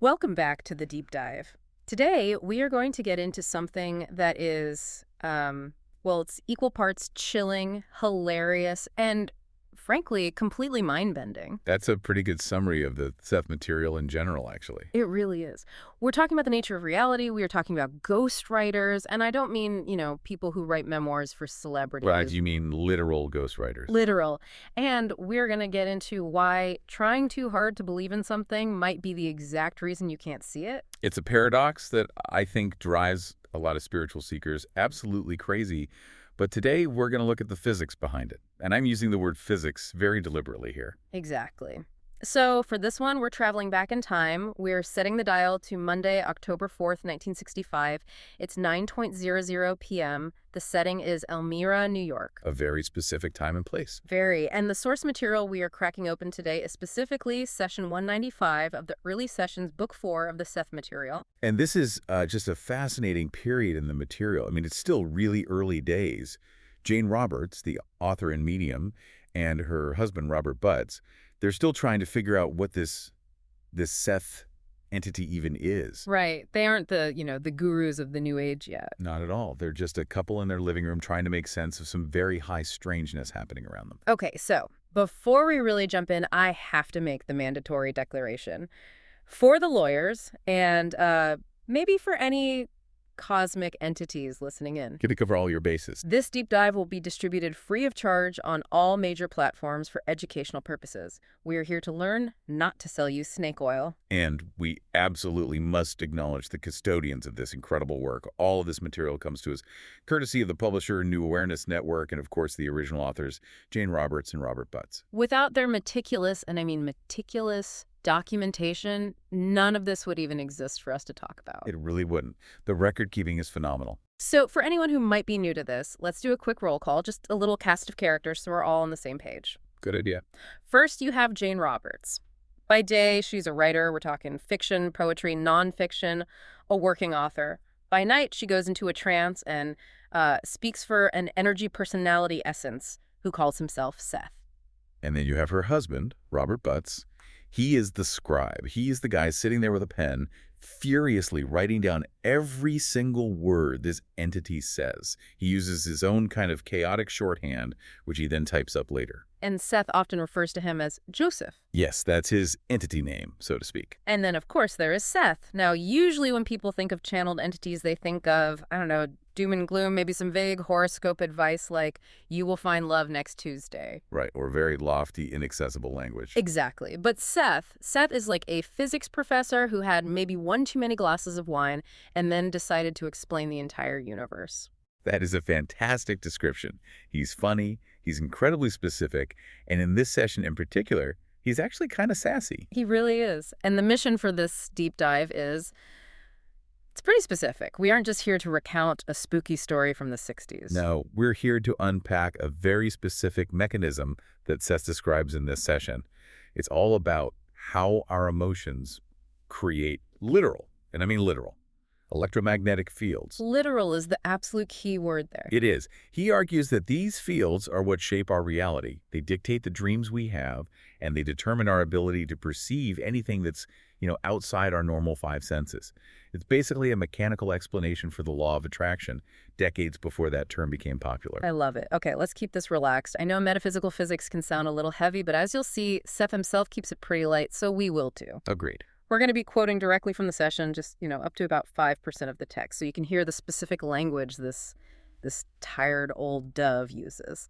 Welcome back to the deep dive. Today, we are going to get into something that is, well, it's equal parts chilling, hilarious, and frankly, completely mind-bending. That's a pretty good summary of the Seth material in general, actually. It really is. We're talking about the nature of reality. We are talking about ghostwriters, and I don't mean, people who write memoirs for celebrities. Well, you mean literal ghostwriters. Literal. And we're going to get into why trying too hard to believe in something might be the exact reason you can't see it. It's a paradox that I think drives a lot of spiritual seekers absolutely crazy. But today, we're going to look at the physics behind it. And I'm using the word physics very deliberately here. Exactly. So for this one, we're traveling back in time. We're setting the dial to Monday, October 4th, 1965. It's 9:00 p.m. The setting is Elmira, New York. A very specific time and place. Very. And the source material we are cracking open today is specifically session 195 of the early sessions, book 4 of the Seth material. And this is just a fascinating period in the material. I mean, it's still really early days. Jane Roberts, the author and medium, and her husband, Robert Butts, they're still trying to figure out what this Seth entity even is. Right. They aren't the gurus of the New Age yet. Not at all. They're just a couple in their living room trying to make sense of some very high strangeness happening around them. Okay, so before we really jump in, I have to make the mandatory declaration. For the lawyers and maybe for any cosmic entities listening in. Get to cover all your bases. This deep dive will be distributed free of charge on all major platforms for educational purposes. We are here to learn, not to sell you snake oil. And we absolutely must acknowledge the custodians of this incredible work. All of this material comes to us courtesy of the publisher New Awareness Network and, of course, the original authors, Jane Roberts and Robert Butts. Without their meticulous, and I mean meticulous, documentation, none of this would even exist for us to talk about. It really wouldn't. The record-keeping is phenomenal. So for anyone who might be new to this, let's do a quick roll call, just a little cast of characters so we're all on the same page. Good idea. First, you have Jane Roberts. By day, she's a writer. We're talking fiction, poetry, nonfiction, a working author. By night, she goes into a trance and speaks for an energy personality essence who calls himself Seth. And then you have her husband, Robert Butts. He is the scribe. He is the guy sitting there with a pen, furiously writing down every single word this entity says. He uses his own kind of chaotic shorthand, which he then types up later. And Seth often refers to him as Joseph. Yes, that's his entity name, so to speak. And then, of course, there is Seth. Now, usually when people think of channeled entities, they think of, I don't know, doom and gloom, maybe some vague horoscope advice like, you will find love next Tuesday. Right, or very lofty, inaccessible language. Exactly. But Seth is like a physics professor who had maybe one too many glasses of wine and then decided to explain the entire universe. That is a fantastic description. He's funny, he's incredibly specific, and in this session in particular, he's actually kind of sassy. He really is. And the mission for this deep dive is, it's pretty specific. We aren't just here to recount a spooky story from the 60s. No, we're here to unpack a very specific mechanism that Seth describes in this session. It's all about how our emotions create literal, and I mean literal, electromagnetic fields. Literal is the absolute key word there. It is. He argues that these fields are what shape our reality. They dictate the dreams we have, and they determine our ability to perceive anything that's, outside our normal five senses. It's basically a mechanical explanation for the law of attraction, decades before that term became popular. I love it. Okay, let's keep this relaxed. I know metaphysical physics can sound a little heavy, but as you'll see, Seth himself keeps it pretty light, so we will too. Agreed. We're going to be quoting directly from the session, just, up to about 5% of the text, so you can hear the specific language this tired old dove uses.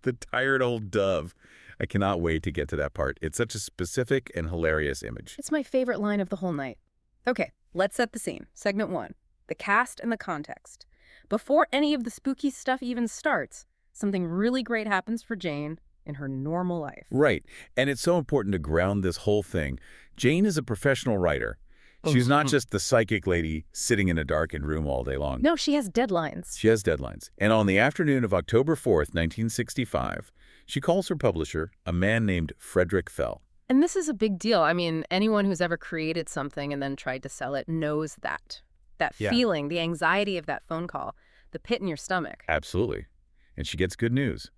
The tired old dove. I cannot wait to get to that part. It's such a specific and hilarious image. It's my favorite line of the whole night. Okay, let's set the scene. Segment 1, the cast and the context. Before any of the spooky stuff even starts, something really great happens for Jane in her normal life. Right. And it's so important to ground this whole thing. Jane is a professional writer. She's not just the psychic lady sitting in a darkened room all day long. No, she has deadlines. She has deadlines. And on the afternoon of October 4th, 1965, she calls her publisher, a man named Frederick Fell. And this is a big deal. I mean, anyone who's ever created something and then tried to sell it knows that. That feeling, the anxiety of that phone call, the pit in your stomach. Absolutely. And she gets good news.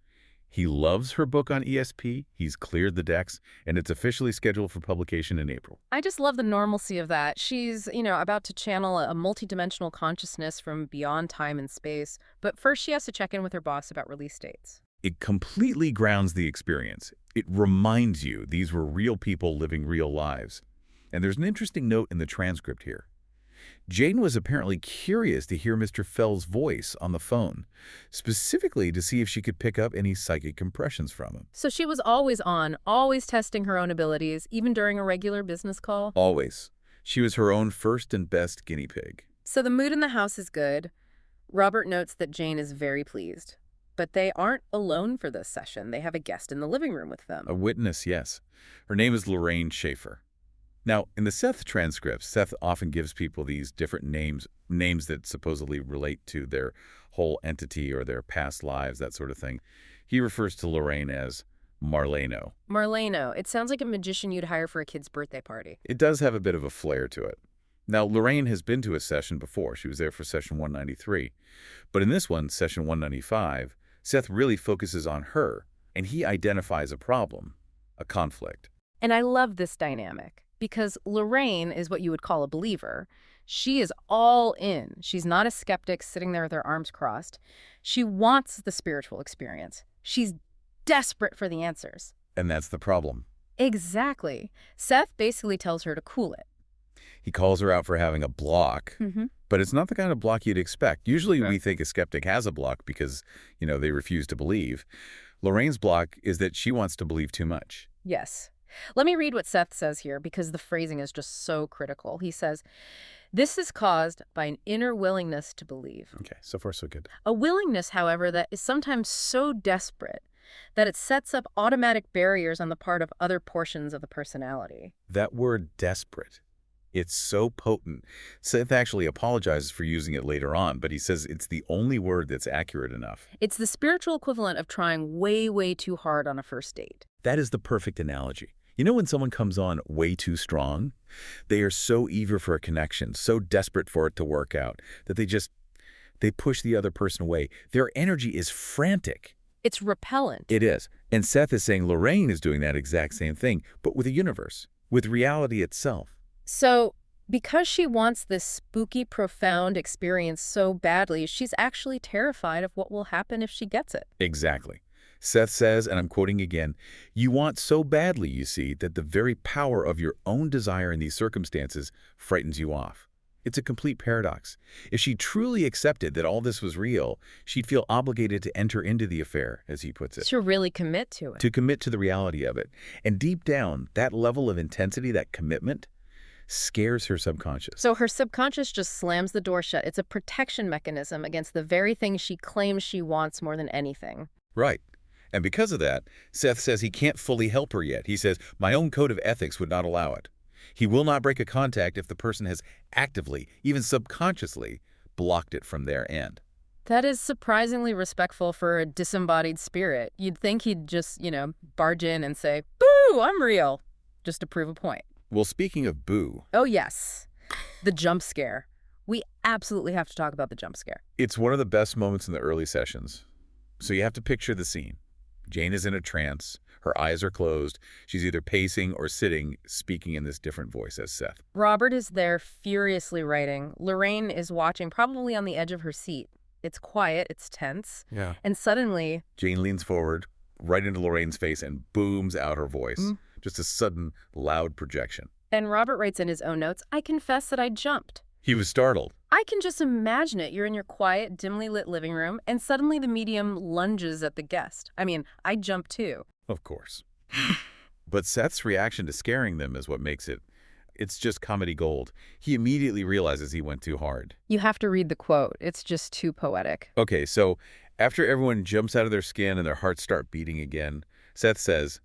He loves her book on ESP, he's cleared the decks, and it's officially scheduled for publication in April. I just love the normalcy of that. She's, about to channel a multidimensional consciousness from beyond time and space, but first she has to check in with her boss about release dates. It completely grounds the experience. It reminds you these were real people living real lives. And there's an interesting note in the transcript here. Jane was apparently curious to hear Mr. Fell's voice on the phone, specifically to see if she could pick up any psychic impressions from him. So she was always on, always testing her own abilities, even during a regular business call. Always. She was her own first and best guinea pig. So the mood in the house is good. Robert notes that Jane is very pleased. But they aren't alone for this session. They have a guest in the living room with them. A witness, yes. Her name is Lorraine Shafer. Now, in the Seth transcripts, Seth often gives people these different names that supposedly relate to their whole entity or their past lives, that sort of thing. He refers to Lorraine as Marleno. Marleno. It sounds like a magician you'd hire for a kid's birthday party. It does have a bit of a flair to it. Now, Lorraine has been to a session before. She was there for session 193. But in this one, session 195, Seth really focuses on her, and he identifies a problem, a conflict. And I love this dynamic because Lorraine is what you would call a believer. She is all in. She's not a skeptic sitting there with her arms crossed. She wants the spiritual experience. She's desperate for the answers. And that's the problem. Exactly. Seth basically tells her to cool it. He calls her out for having a block, but it's not the kind of block you'd expect. Usually we think a skeptic has a block because, they refuse to believe. Lorraine's block is that she wants to believe too much. Yes. Let me read what Seth says here because the phrasing is just so critical. He says, "This is caused by an inner willingness to believe." Okay, so far so good. A willingness, however, that is sometimes so desperate that it sets up automatic barriers on the part of other portions of the personality. That word desperate. It's so potent. Seth actually apologizes for using it later on, but he says it's the only word that's accurate enough. It's the spiritual equivalent of trying way, way too hard on a first date. That is the perfect analogy. You know when someone comes on way too strong? They are so eager for a connection, so desperate for it to work out, that they push the other person away. Their energy is frantic. It's repellent. It is. And Seth is saying Lorraine is doing that exact same thing, but with a universe, with reality itself. So, because she wants this spooky, profound experience so badly, she's actually terrified of what will happen if she gets it. Exactly. Seth says, and I'm quoting again, "You want so badly, you see, that the very power of your own desire in these circumstances frightens you off." It's a complete paradox. If she truly accepted that all this was real, she'd feel obligated to enter into the affair, as he puts it. To really commit to it. To commit to the reality of it. And deep down, that level of intensity, that commitment, scares her subconscious. So her subconscious just slams the door shut. It's a protection mechanism against the very thing she claims she wants more than anything. Right. And because of that, Seth says he can't fully help her yet. He says, "My own code of ethics would not allow it." He will not break a contact if the person has actively, even subconsciously, blocked it from their end. That is surprisingly respectful for a disembodied spirit. You'd think he'd just, barge in and say, "Boo, I'm real," just to prove a point. Well, speaking of boo. Oh, yes. The jump scare. We absolutely have to talk about the jump scare. It's one of the best moments in the early sessions. So you have to picture the scene. Jane is in a trance. Her eyes are closed. She's either pacing or sitting, speaking in this different voice as Seth. Robert is there furiously writing. Lorraine is watching, probably on the edge of her seat. It's quiet. It's tense. Yeah. And suddenly, Jane leans forward, right into Lorraine's face, and booms out her voice. Just a sudden, loud projection. And Robert writes in his own notes, "I confess that I jumped." He was startled. I can just imagine it. You're in your quiet, dimly lit living room, and suddenly the medium lunges at the guest. I mean, I jumped too. Of course. But Seth's reaction to scaring them is what makes it's just comedy gold. He immediately realizes he went too hard. You have to read the quote. It's just too poetic. Okay, so after everyone jumps out of their skin and their hearts start beating again, Seth says,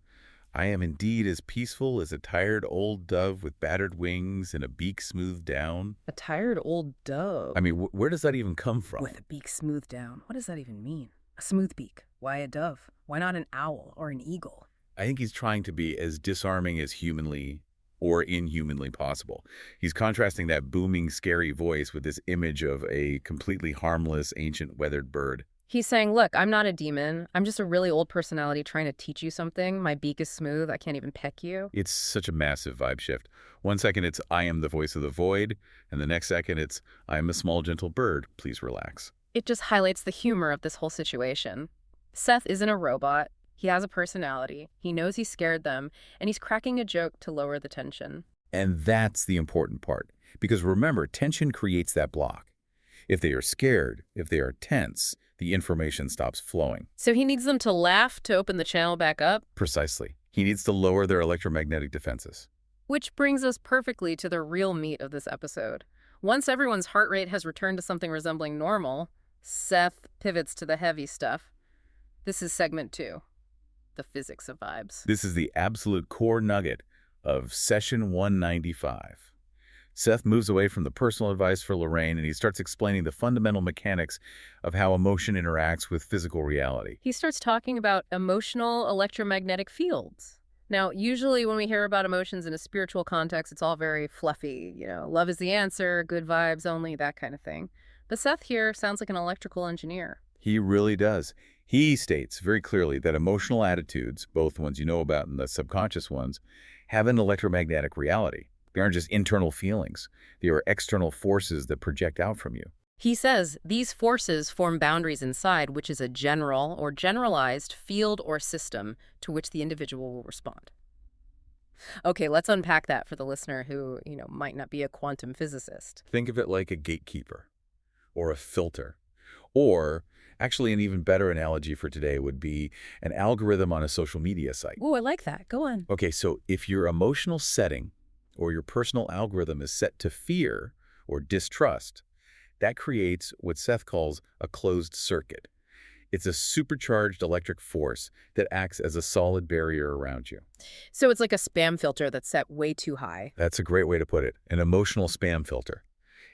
"I am indeed as peaceful as a tired old dove with battered wings and a beak smoothed down." A tired old dove. I mean, where does that even come from? With a beak smoothed down. What does that even mean? A smooth beak. Why a dove? Why not an owl or an eagle? I think he's trying to be as disarming as humanly or inhumanly possible. He's contrasting that booming, scary voice with this image of a completely harmless, ancient, weathered bird. He's saying, look, I'm not a demon. I'm just a really old personality trying to teach you something. My beak is smooth. I can't even peck you. It's such a massive vibe shift. One second it's, I am the voice of the void, and the next second it's, I am a small gentle bird, please relax. It just highlights the humor of this whole situation. Seth isn't a robot. He has a personality. He knows he scared them, and he's cracking a joke to lower the tension. And that's the important part. Because remember, tension creates that block. If they are scared, if they are tense, the information stops flowing. So he needs them to laugh to open the channel back up? Precisely. He needs to lower their electromagnetic defenses. Which brings us perfectly to the real meat of this episode. Once everyone's heart rate has returned to something resembling normal, Seth pivots to the heavy stuff. This is segment 2, the physics of vibes. This is the absolute core nugget of session 195. Seth moves away from the personal advice for Lorraine and he starts explaining the fundamental mechanics of how emotion interacts with physical reality. He starts talking about emotional electromagnetic fields. Now, usually when we hear about emotions in a spiritual context, it's all very fluffy. Love is the answer, good vibes only, that kind of thing. But Seth here sounds like an electrical engineer. He really does. He states very clearly that emotional attitudes, both ones you know about and the subconscious ones, have an electromagnetic reality. They aren't just internal feelings. They are external forces that project out from you. He says these forces form boundaries inside, which is a general or generalized field or system to which the individual will respond. Okay, let's unpack that for the listener who, might not be a quantum physicist. Think of it like a gatekeeper or a filter. Or, actually an even better analogy for today would be an algorithm on a social media site. Ooh, I like that. Go on. Okay, so if your emotional setting or your personal algorithm is set to fear or distrust, that creates what Seth calls a closed circuit. It's a supercharged electric force that acts as a solid barrier around you. So it's like a spam filter that's set way too high. That's a great way to put it, an emotional spam filter.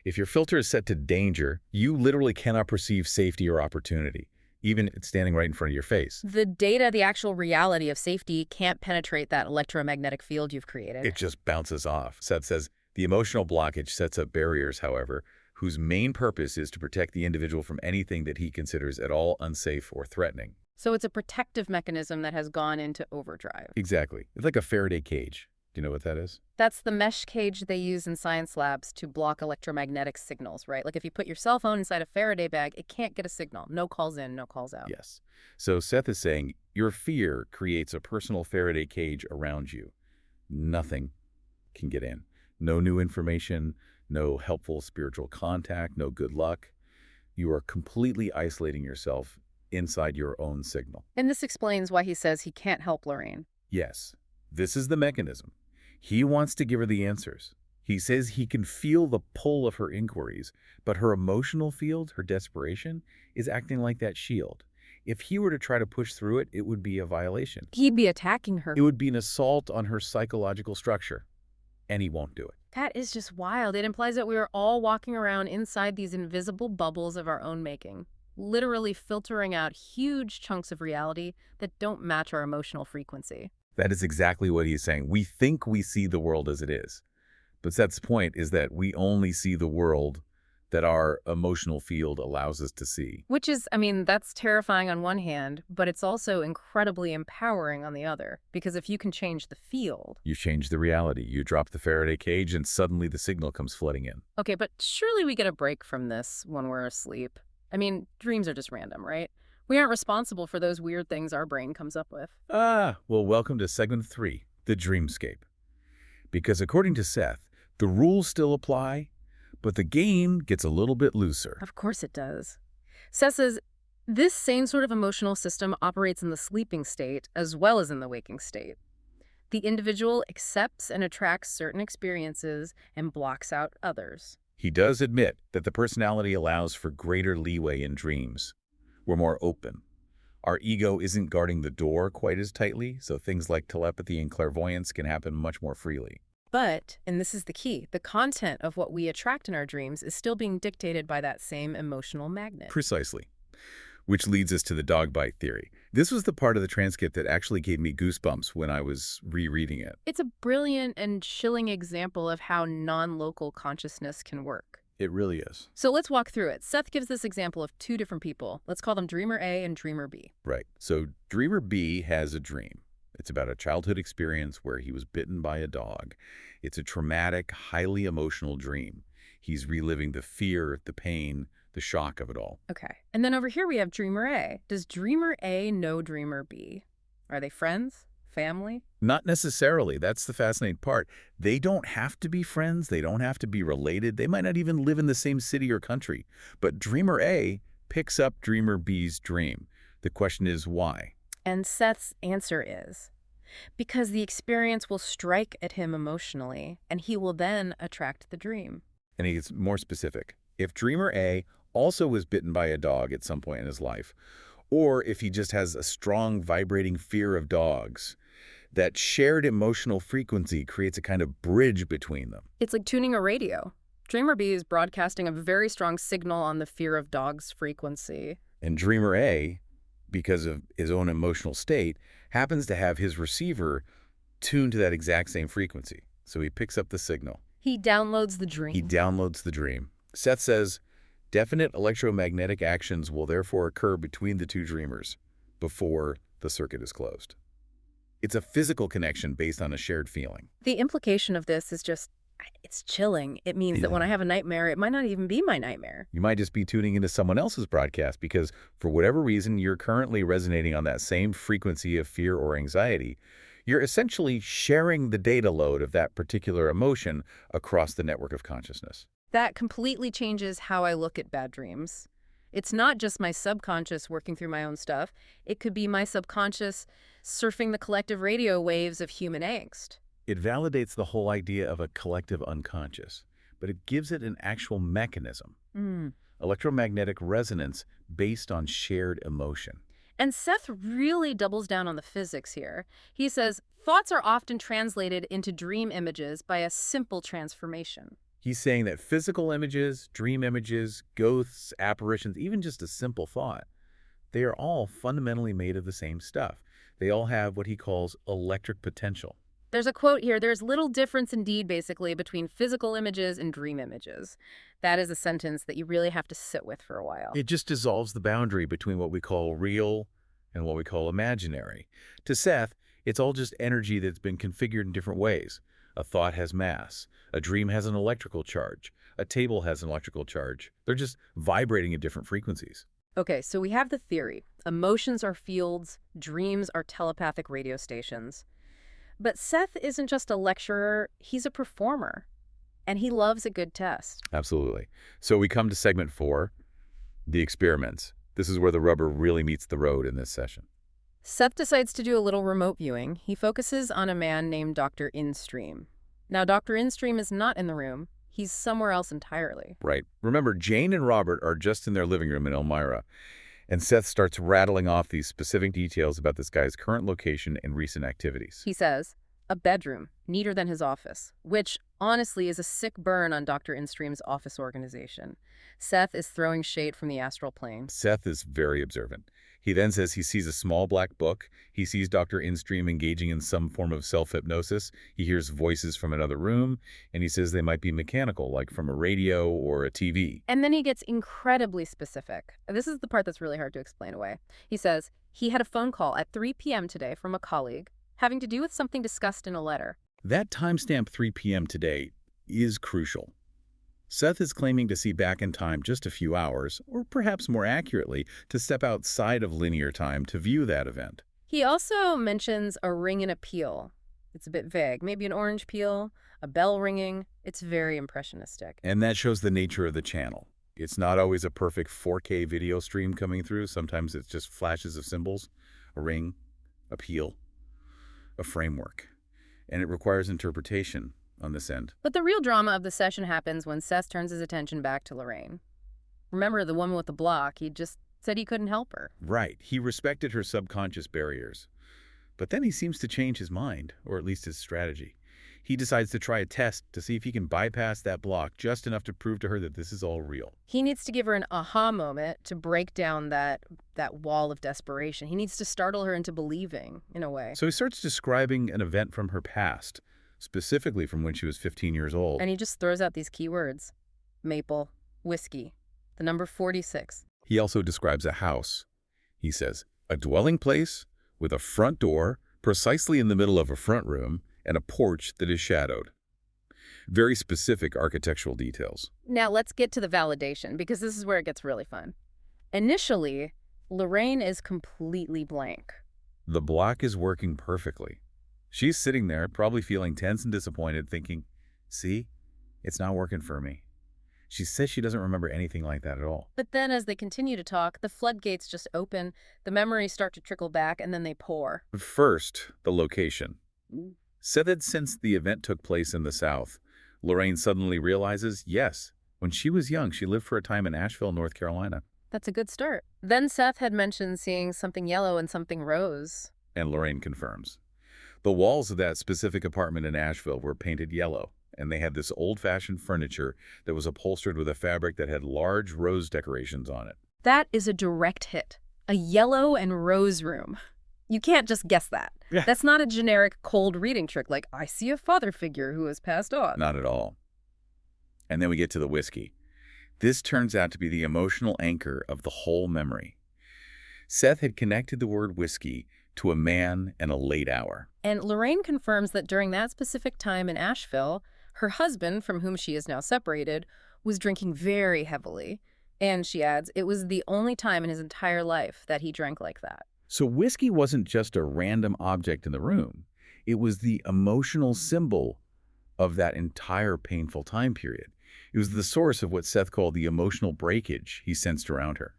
If your filter is set to danger, you literally cannot perceive safety or opportunity, even if it's standing right in front of your face. The data, the actual reality of safety, can't penetrate that electromagnetic field you've created. It just bounces off. Seth says, the emotional blockage sets up barriers, however, whose main purpose is to protect the individual from anything that he considers at all unsafe or threatening. So it's a protective mechanism that has gone into overdrive. Exactly. It's like a Faraday cage. Do you know what that is? That's the mesh cage they use in science labs to block electromagnetic signals, right? Like if you put your cell phone inside a Faraday bag, it can't get a signal. No calls in, no calls out. Yes. So Seth is saying your fear creates a personal Faraday cage around you. Nothing can get in. No new information, no helpful spiritual contact, no good luck. You are completely isolating yourself inside your own signal. And this explains why he says he can't help Lorraine. Yes, this is the mechanism. He wants to give her the answers. He says he can feel the pull of her inquiries, but her emotional field, her desperation, is acting like that shield. If he were to try to push through it, it would be a violation. He'd be attacking her. It would be an assault on her psychological structure, and he won't do it. That is just wild. It implies that we are all walking around inside these invisible bubbles of our own making, literally filtering out huge chunks of reality that don't match our emotional frequency. That is exactly what he's saying. We think we see the world as it is. But Seth's point is that we only see the world that our emotional field allows us to see. Which is, that's terrifying on one hand, but it's also incredibly empowering on the other. Because if you can change the field... You change the reality. You drop the Faraday cage and suddenly the signal comes flooding in. Okay, but surely we get a break from this when we're asleep. Dreams are just random, right? We aren't responsible for those weird things our brain comes up with. Well, welcome to segment 3, the dreamscape. Because according to Seth, the rules still apply, but the game gets a little bit looser. Of course it does. Seth says, this same sort of emotional system operates in the sleeping state as well as in the waking state. The individual accepts and attracts certain experiences and blocks out others. He does admit that the personality allows for greater leeway in dreams. We're more open. Our ego isn't guarding the door quite as tightly, so things like telepathy and clairvoyance can happen much more freely. But, and this is the key, the content of what we attract in our dreams is still being dictated by that same emotional magnet. Precisely. Which leads us to the dog bite theory. This was the part of the transcript that actually gave me goosebumps when I was rereading it. It's a brilliant and chilling example of how non-local consciousness can work. It really is. So let's walk through it. Seth gives this example of two different people. Let's call them Dreamer A and Dreamer B. Right. So Dreamer B has a dream. It's about a childhood experience where he was bitten by a dog. It's a traumatic, highly emotional dream. He's reliving the fear, the pain, the shock of it all. Okay. And then over here we have Dreamer A. Does Dreamer A know Dreamer B? Are they friends? Family? Not necessarily. That's the fascinating part. They don't have to be friends. They don't have to be related. They might not even live in the same city or country. But Dreamer A picks up Dreamer B's dream. The question is why? And Seth's answer is, because the experience will strike at him emotionally, and he will then attract the dream. And he gets more specific. If Dreamer A also was bitten by a dog at some point in his life, or if he just has a strong, vibrating fear of dogs, that shared emotional frequency creates a kind of bridge between them. It's like tuning a radio. Dreamer B is broadcasting a very strong signal on the fear of dogs frequency. And Dreamer A, because of his own emotional state, happens to have his receiver tuned to that exact same frequency. So he picks up the signal. He downloads the dream. He downloads the dream. Seth says, definite electromagnetic actions will therefore occur between the two dreamers before the circuit is closed. It's a physical connection based on a shared feeling. The implication of this is just, it's chilling. It means that when I have a nightmare, it might not even be my nightmare. You might just be tuning into someone else's broadcast because, for whatever reason, you're currently resonating on that same frequency of fear or anxiety. You're essentially sharing the data load of that particular emotion across the network of consciousness. That completely changes how I look at bad dreams. It's not just my subconscious working through my own stuff. It could be my subconscious surfing the collective radio waves of human angst. It validates the whole idea of a collective unconscious, but it gives it an actual mechanism. Electromagnetic resonance based on shared emotion. And Seth really doubles down on the physics here. He says, thoughts are often translated into dream images by a simple transformation. He's saying that physical images, dream images, ghosts, apparitions, even just a simple thought, they are all fundamentally made of the same stuff. They all have what he calls electric potential. There's a quote here, there's little difference indeed, basically, between physical images and dream images. That is a sentence that you really have to sit with for a while. It just dissolves the boundary between what we call real and what we call imaginary. To Seth, it's all just energy that's been configured in different ways. A thought has mass. A dream has an electrical charge. A table has an electrical charge. They're just vibrating at different frequencies. Okay, so we have the theory. Emotions are fields, dreams are telepathic radio stations. But Seth isn't just a lecturer, he's a performer. And he loves a good test. Absolutely. So we come to segment 4, the experiments. This is where the rubber really meets the road in this session. Seth decides to do a little remote viewing. He focuses on a man named Dr. Instream. Now, Dr. Instream is not in the room. He's somewhere else entirely. Right. Remember, Jane and Robert are just in their living room in Elmira, and Seth starts rattling off these specific details about this guy's current location and recent activities. He says, a bedroom, neater than his office, which honestly is a sick burn on Dr. Instream's office organization. Seth is throwing shade from the astral plane. Seth is very observant. He then says he sees a small black book. He sees Dr. Instream engaging in some form of self-hypnosis. He hears voices from another room, and he says they might be mechanical, like from a radio or a TV. And then he gets incredibly specific. This is the part that's really hard to explain away. He says he had a phone call at 3 p.m. today from a colleague having to do with something discussed in a letter. That timestamp 3 p.m. today is crucial. Seth is claiming to see back in time just a few hours, or perhaps more accurately, to step outside of linear time to view that event. He also mentions a ring and a peel. It's a bit vague. Maybe an orange peel, a bell ringing. It's very impressionistic. And that shows the nature of the channel. It's not always a perfect 4K video stream coming through. Sometimes it's just flashes of symbols, a ring, a peel, a framework. And it requires interpretation on this end. But the real drama of the session happens when Seth turns his attention back to Lorraine. Remember the woman with the block? He just said he couldn't help her. Right. He respected her subconscious barriers. But then he seems to change his mind, or at least his strategy. He decides to try a test to see if he can bypass that block just enough to prove to her that this is all real. He needs to give her an aha moment to break down that wall of desperation. He needs to startle her into believing, in a way. So he starts describing an event from her past, specifically from when she was 15 years old. And he just throws out these keywords. maple, whiskey, the number 46. He also describes a house. He says, a dwelling place with a front door precisely in the middle of a front room and a porch that is shadowed. Very specific architectural details. Now let's get to the validation, because this is where it gets really fun. Initially, Lorraine is completely blank. The block is working perfectly. She's sitting there, probably feeling tense and disappointed, thinking, see, it's not working for me. She says she doesn't remember anything like that at all. But then as they continue to talk, the floodgates just open, the memories start to trickle back, and then they pour. First, the location. Said that since the event took place in the South, Lorraine suddenly realizes, yes, when she was young, she lived for a time in Asheville, North Carolina. That's a good start. Then Seth had mentioned seeing something yellow and something rose. And Lorraine confirms. The walls of that specific apartment in Asheville were painted yellow, and they had this old-fashioned furniture that was upholstered with a fabric that had large rose decorations on it. That is a direct hit. A yellow and rose room. You can't just guess that. Yeah. That's not a generic cold reading trick like, I see a father figure who has passed on. Not at all. And then we get to the whiskey. This turns out to be the emotional anchor of the whole memory. Seth had connected the word whiskey to a man and a late hour. And Lorraine confirms that during that specific time in Asheville, her husband, from whom she is now separated, was drinking very heavily. And she adds, it was the only time in his entire life that he drank like that. So whiskey wasn't just a random object in the room. It was the emotional symbol of that entire painful time period. It was the source of what Seth called the emotional breakage he sensed around her.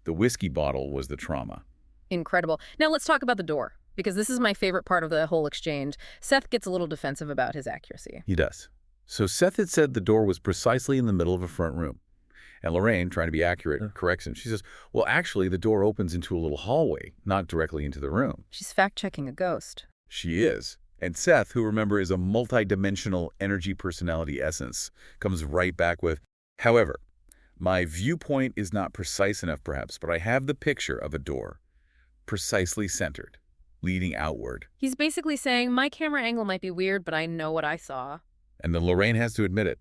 The whiskey bottle was the trauma. Incredible. Now let's talk about the door, because this is my favorite part of the whole exchange. Seth gets a little defensive about his accuracy. He does. So Seth had said the door was precisely in the middle of a front room. And Lorraine, trying to be accurate, corrects him. She says, well, actually, the door opens into a little hallway, not directly into the room. She's fact-checking a ghost. She is. And Seth, who remember is a multi-dimensional energy personality essence, comes right back with, however, my viewpoint is not precise enough perhaps, but I have the picture of a door, precisely centered, leading outward. He's basically saying, my camera angle might be weird, but I know what I saw. And then Lorraine has to admit it.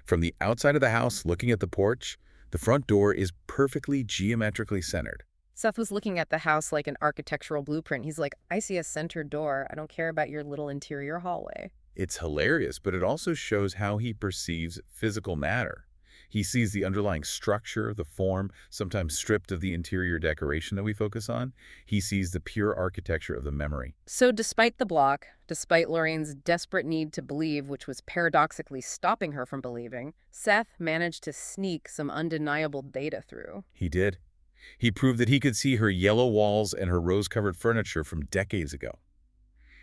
From the outside of the house, looking at the porch, the front door is perfectly geometrically centered. Seth was looking at the house like an architectural blueprint. He's like, I see a centered door. I don't care about your little interior hallway. It's hilarious, but it also shows how he perceives physical matter. He sees the underlying structure, the form, sometimes stripped of the interior decoration that we focus on. He sees the pure architecture of the memory. So despite the block, despite Lorraine's desperate need to believe, which was paradoxically stopping her from believing, Seth managed to sneak some undeniable data through. He did. He proved that he could see her yellow walls and her rose-covered furniture from decades ago.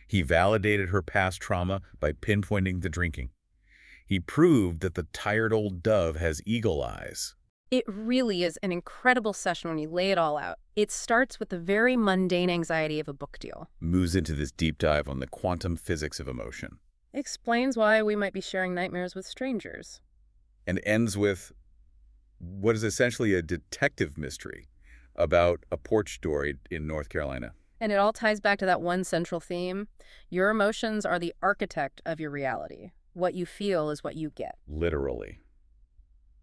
He validated her past trauma by pinpointing the drinking. He proved that the tired old dove has eagle eyes. It really is an incredible session when you lay it all out. It starts with the very mundane anxiety of a book deal. Moves into this deep dive on the quantum physics of emotion. Explains why we might be sharing nightmares with strangers. And ends with what is essentially a detective mystery about a porch door in North Carolina. And it all ties back to that one central theme. Your emotions are the architect of your reality. What you feel is what you get. Literally.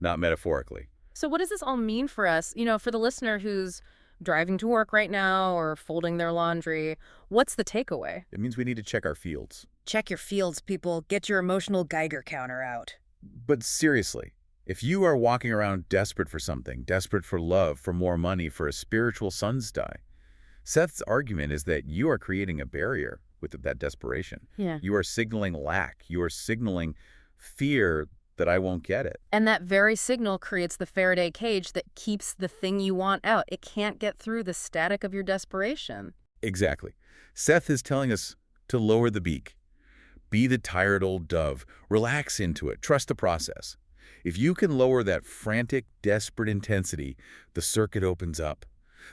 Not metaphorically. So what does this all mean for us? You know, for the listener who's driving to work right now or folding their laundry, what's the takeaway? It means we need to check our fields. Check your fields, people. Get your emotional Geiger counter out. But seriously, if you are walking around desperate for something, desperate for love, for more money, for a spiritual sundial, Seth's argument is that you are creating a barrier with that desperation. Yeah. You are signaling lack. You are signaling fear that I won't get it. And that very signal creates the Faraday cage that keeps the thing you want out. It can't get through the static of your desperation. Exactly. Seth is telling us to lower the beak. Be the tired old dove. Relax into it. Trust the process. If you can lower that frantic, desperate intensity, the circuit opens up.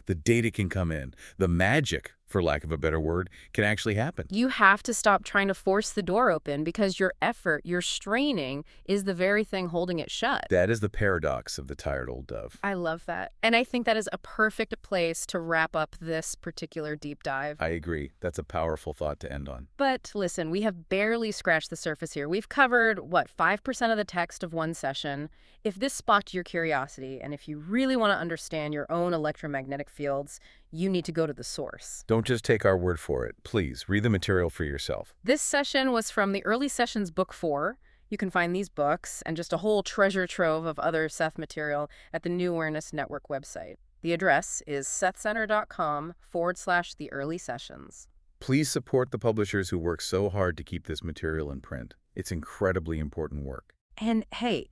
The data can come in. The magic for lack of a better word, can actually happen. You have to stop trying to force the door open because your effort, your straining, is the very thing holding it shut. That is the paradox of the tired old dove. I love that. And I think that is a perfect place to wrap up this particular deep dive. I agree. That's a powerful thought to end on. But listen, we have barely scratched the surface here. We've covered, 5% of the text of one session. If this sparked your curiosity, and if you really want to understand your own electromagnetic fields, you need to go to the source. Don't just take our word for it. Please, read the material for yourself. This session was from the Early Sessions Book 4. You can find these books and just a whole treasure trove of other Seth material at the New Awareness Network website. The address is sethcenter.com/the early sessions. Please support the publishers who work so hard to keep this material in print. It's incredibly important work. And hey,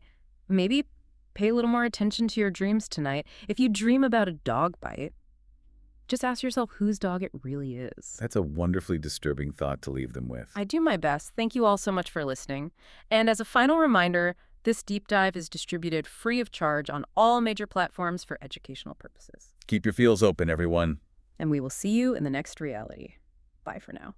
maybe pay a little more attention to your dreams tonight. If you dream about a dog bite, just ask yourself whose dog it really is. That's a wonderfully disturbing thought to leave them with. I do my best. Thank you all so much for listening. And as a final reminder, this deep dive is distributed free of charge on all major platforms for educational purposes. Keep your feels open, everyone. And we will see you in the next reality. Bye for now.